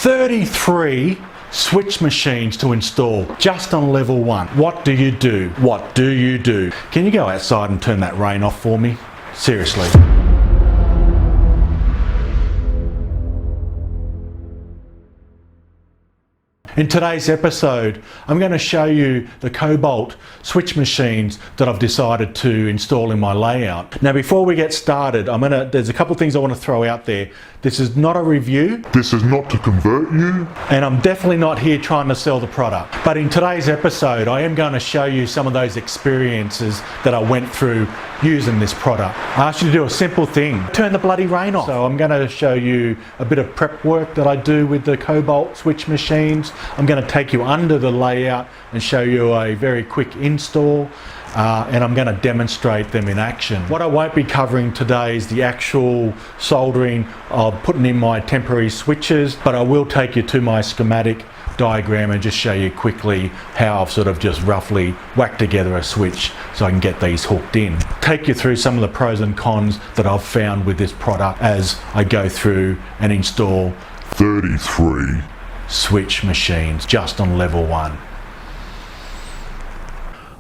33 switch machines to install just on level 1. What do you do? What do you do? Can you go outside and turn that rain off for me? Seriously. In today's episode, I'm going to show you the Cobalt switch machines that I've decided to install in my layout. Now, before we get started, there's a couple of things I want to throw out there. This is not a review. This is not to convert you. And I'm definitely not here trying to sell the product. But in today's episode, I am going to show you some of those experiences that I went through using this product. I asked you to do a simple thing, turn the bloody rain off. So I'm going to show you a bit of prep work that I do with the Cobalt switch machines. I'm going to take you under the layout and show you a very quick install. And I'm going to demonstrate them in action. What I won't be covering today is the actual soldering of putting in my temporary switches, but I will take you to my schematic diagram and just show you quickly how I've sort of just roughly whacked together a switch so I can get these hooked in. Take you through some of the pros and cons that I've found with this product as I go through and install 33 switch machines just on level 1.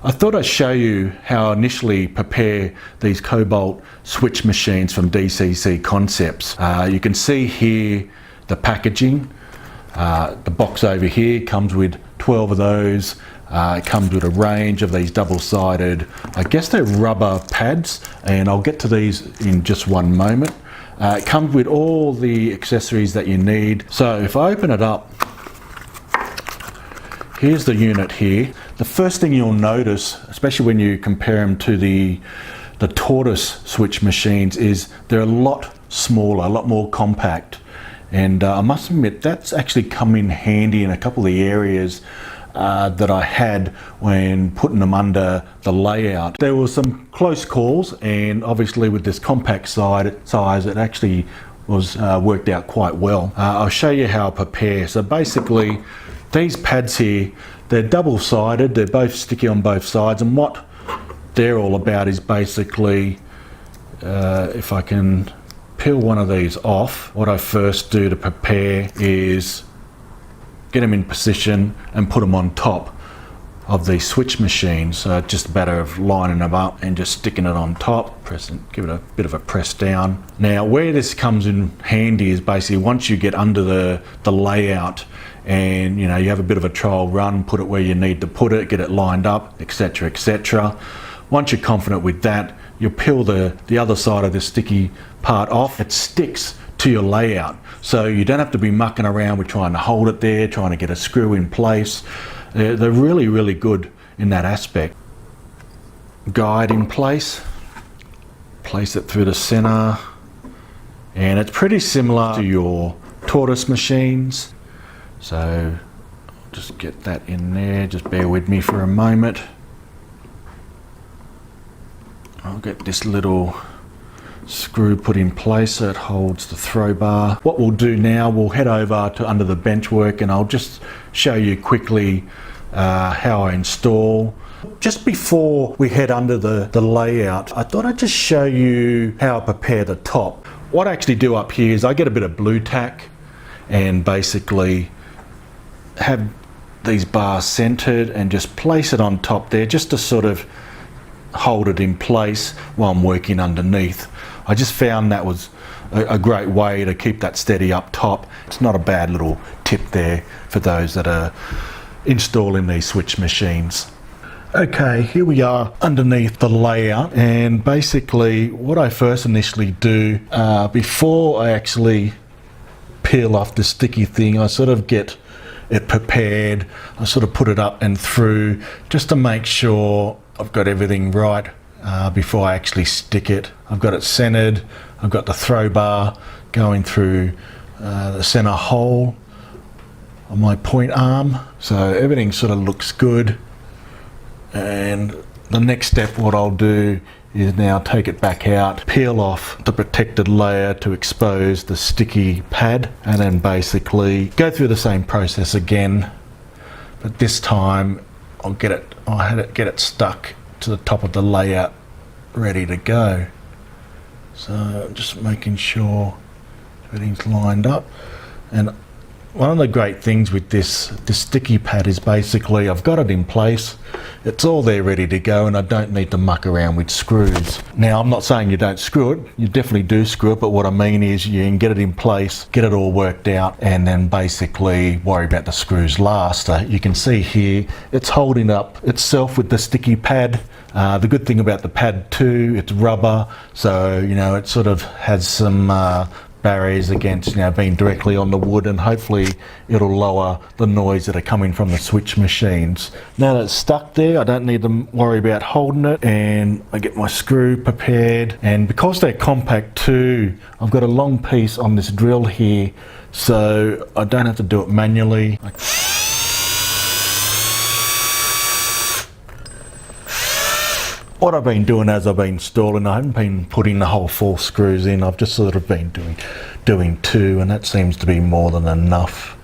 I thought I'd show you how I initially prepare these Cobalt switch machines from DCC Concepts. You can see here the packaging. The box over here comes with 12 of those. It comes with a range of these double-sided, I guess they're rubber pads, and I'll get to these in just one moment. It comes with all the accessories that you need. So if I open it up, here's the unit here. The first thing you'll notice, especially when you compare them to the Tortoise switch machines, is they're a lot smaller, a lot more compact. And I must admit, that's actually come in handy in a couple of the areas that I had when putting them under the layout. There were some close calls, and obviously with this compact size, it actually was worked out quite well. I'll show you how I prepare. So basically, these pads here, they're double-sided, they're both sticky on both sides, and what they're all about is basically, if I can peel one of these off, what I first do to prepare is get them in position and put them on top of the switch machine. So it's just a matter of lining them up and just sticking it on top, give it a bit of a press down. Now, where this comes in handy is basically once you get under the layout and you have a bit of a trial run, put it where you need to put it, get it lined up, etc, etc. Once you're confident with that, you peel the other side of the sticky part off. It sticks to your layout, so you don't have to be mucking around with trying to hold it there, trying to get a screw in place. They're really, really good in that aspect. Guide in place, place it through the center, and it's pretty similar to your Tortoise machines. So I'll just get that in there, just bear with me for a moment. I'll get this little screw put in place so it holds the throw bar. What we'll do now, we'll head over to under the bench work, and I'll just show you quickly how I install. Just before we head under the layout, I thought I'd just show you how I prepare the top. What I actually do up here is I get a bit of blue tack and basically have these bars centered and just place it on top there just to sort of hold it in place while I'm working underneath. I just found that was a great way to keep that steady up top. It's not a bad little tip there for those that are installing these switch machines. Okay, here we are underneath the layout, and basically what I first initially do before I actually peel off the sticky thing, I sort of get it prepared. I sort of put it up and through just to make sure I've got everything right before I actually stick it. I've got it centered, I've got the throw bar going through the center hole on my point arm, so everything sort of looks good. And the next step, what I'll do is now take it back out, peel off the protected layer to expose the sticky pad, and then basically go through the same process again, but this time I'll get it stuck to the top of the layout, ready to go. So just making sure everything's lined up, and One of the great things with this sticky pad is basically I've got it in place. It's all there ready to go and I don't need to muck around with screws. Now, I'm not saying you don't screw it. You definitely do screw it, but what I mean is you can get it in place, get it all worked out, and then basically worry about the screws last. You can see here, it's holding up itself with the sticky pad. The good thing about the pad too, it's rubber, so it sort of has some barriers against being directly on the wood, and hopefully it'll lower the noise that are coming from the switch machines. Now that it's stuck there, I don't need to worry about holding it, and I get my screw prepared, and because they're compact too, I've got a long piece on this drill here, so I don't have to do it manually. What I've been doing as I've been installing, I haven't been putting the whole 4 screws in, I've just sort of been doing 2, and that seems to be more than enough.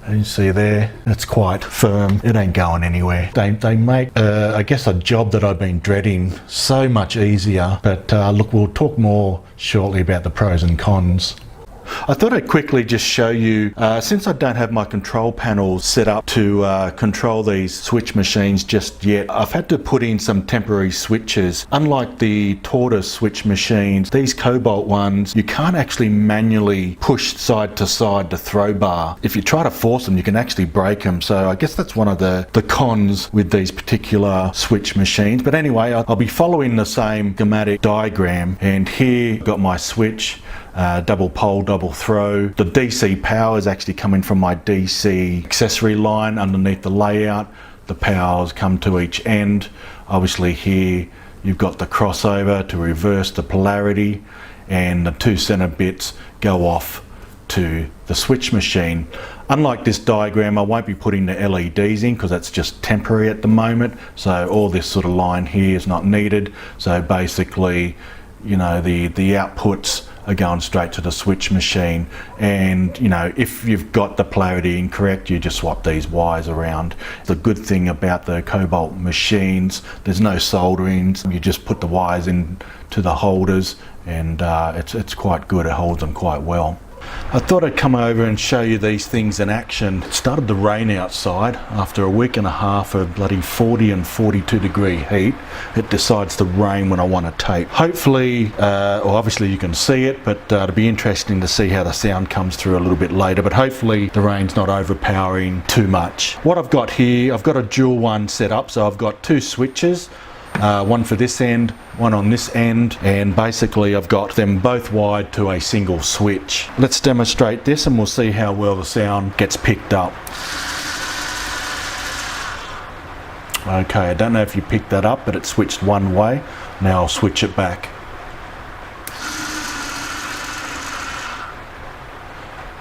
As you see there, it's quite firm, it ain't going anywhere. They make, I guess, a job that I've been dreading so much easier, but look, we'll talk more shortly about the pros and cons. I thought I'd quickly just show you, since I don't have my control panel set up to control these switch machines just yet, I've had to put in some temporary switches. Unlike the Tortoise switch machines, these Cobalt ones, you can't actually manually push side to side the throw bar. If you try to force them, you can actually break them. So I guess that's one of the cons with these particular switch machines. But anyway, I'll be following the same schematic diagram, and here I've got my switch. Double pole, double throw. The DC power is actually coming from my DC accessory line underneath the layout. The powers come to each end. Obviously here you've got the crossover to reverse the polarity, and the 2 center bits go off to the switch machine. Unlike this diagram, I won't be putting the LEDs in because that's just temporary at the moment. So all this sort of line here is not needed. So basically, the outputs are going straight to the switch machine, and if you've got the polarity incorrect, you just swap these wires around. The good thing about the Cobalt machines, there's no soldering, you just put the wires in to the holders, and it's quite good, it holds them quite well. I thought I'd come over and show you these things in action. It started to rain outside after a week and a half of bloody 40 and 42 degree heat. It decides to rain when I want to tape. Hopefully, obviously you can see it, but it'll be interesting to see how the sound comes through a little bit later, but hopefully the rain's not overpowering too much. What I've got here, I've got a dual one set up, so I've got 2 switches. One for this end, one on this end, and basically I've got them both wired to a single switch. Let's demonstrate this and we'll see how well the sound gets picked up. Okay, I don't know if you picked that up, but it switched one way. Now I'll switch it back.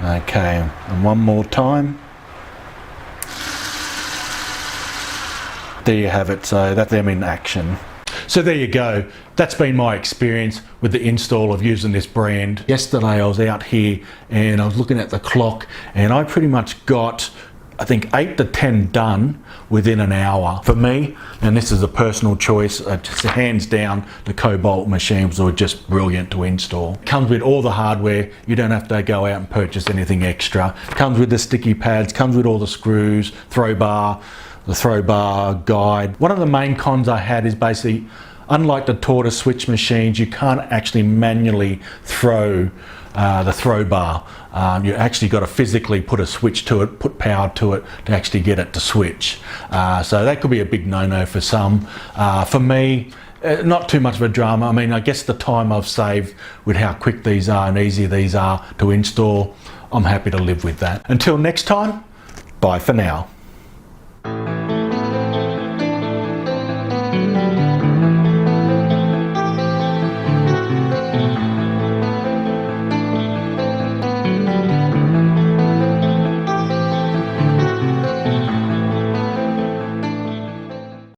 Okay, and one more time. There you have it, so that's them in action. So there you go, that's been my experience with the install of using this brand. Yesterday I was out here and I was looking at the clock, and I pretty much got, I think, 8 to 10 done within an hour. For me, and this is a personal choice, just hands down, the Cobalt machines were just brilliant to install. Comes with all the hardware, you don't have to go out and purchase anything extra. Comes with the sticky pads, comes with all the screws, the throw bar guide. One of the main cons I had is basically, unlike the Tortoise switch machines, you can't actually manually throw the throw bar. You actually got to physically put a switch to it, put power to it to actually get it to switch. So that could be a big no-no for some. For me, not too much of a drama. I mean, I guess the time I've saved with how quick these are and easy these are to install, I'm happy to live with that. Until next time, bye for now.